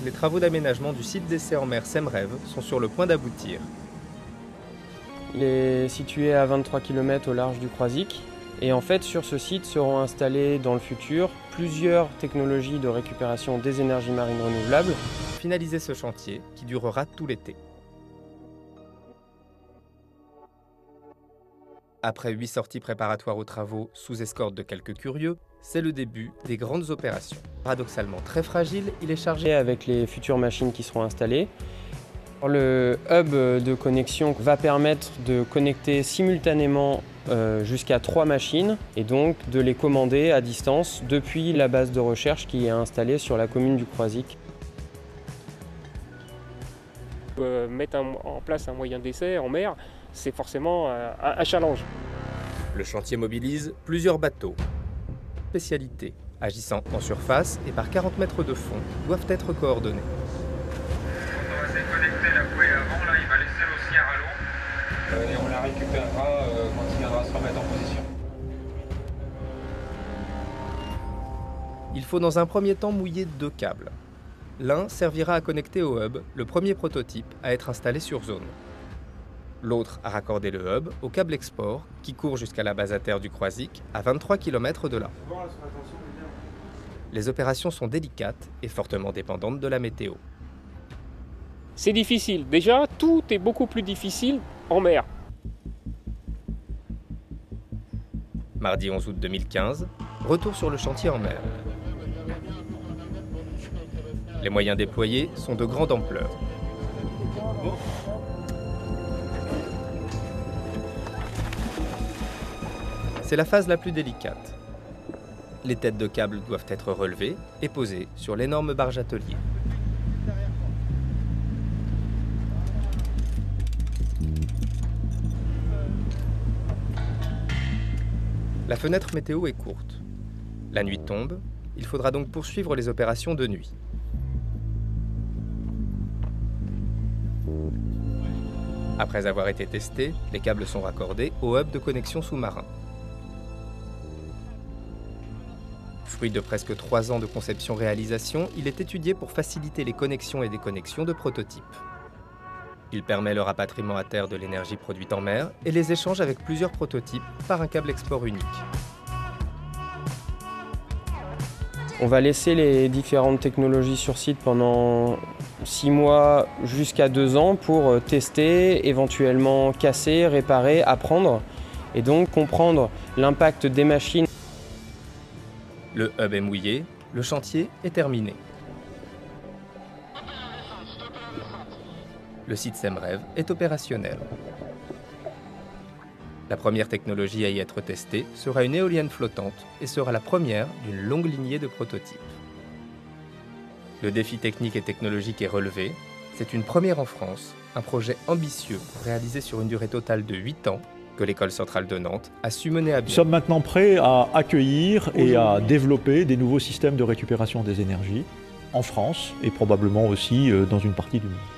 les travaux d'aménagement du site d'essai en mer Semreve sont sur le point d'aboutir. Il est situé à 23 km au large du Croisic. Et en fait, sur ce site seront installées dans le futur plusieurs technologies de récupération des énergies marines renouvelables. Finaliser ce chantier qui durera tout l'été. Après 8 sorties préparatoires aux travaux sous escorte de quelques curieux, c'est le début des grandes opérations. Paradoxalement très fragile, il est chargé avec les futures machines qui seront installées. Le hub de connexion va permettre de connecter simultanément jusqu'à 3 machines et donc de les commander à distance depuis la base de recherche qui est installée sur la commune du Croisic. Mettre en place un moyen d'essai en mer, c'est forcément un challenge. Le chantier mobilise plusieurs bateaux. Spécialités agissant en surface et par 40 mètres de fond doivent être coordonnées. Quand on va déconnecter la bouée avant, là, il va laisser l'océan à l'eau et on la récupérera quand il viendra se remettre en position. Il faut dans un premier temps mouiller 2 câbles. L'un servira à connecter au hub le premier prototype à être installé sur zone. L'autre à raccorder le hub au câble export qui court jusqu'à la base à terre du Croisic à 23 km de là. Les opérations sont délicates et fortement dépendantes de la météo. C'est difficile. Déjà, tout est beaucoup plus difficile en mer. Mardi 11 août 2015, retour sur le chantier en mer. Les moyens déployés sont de grande ampleur. C'est la phase la plus délicate. Les têtes de câbles doivent être relevées et posées sur l'énorme barge atelier. La fenêtre météo est courte. La nuit tombe, il faudra donc poursuivre les opérations de nuit. Après avoir été testés, les câbles sont raccordés au hub de connexion sous-marin. Fruit de presque 3 ans de conception-réalisation, il est étudié pour faciliter les connexions et déconnexions de prototypes. Il permet le rapatriement à terre de l'énergie produite en mer et les échanges avec plusieurs prototypes par un câble export unique. On va laisser les différentes technologies sur site pendant 6 mois jusqu'à 2 ans pour tester, éventuellement casser, réparer, apprendre et donc comprendre l'impact des machines. Le hub est mouillé, le chantier est terminé. Le site Semreve est opérationnel. La première technologie à y être testée sera une éolienne flottante et sera la première d'une longue lignée de prototypes. Le défi technique et technologique est relevé. C'est une première en France, un projet ambitieux réalisé sur une durée totale de 8 ans que l'École centrale de Nantes a su mener à bien. Nous sommes maintenant prêts à accueillir et à développer des nouveaux systèmes de récupération des énergies en France et probablement aussi dans une partie du monde.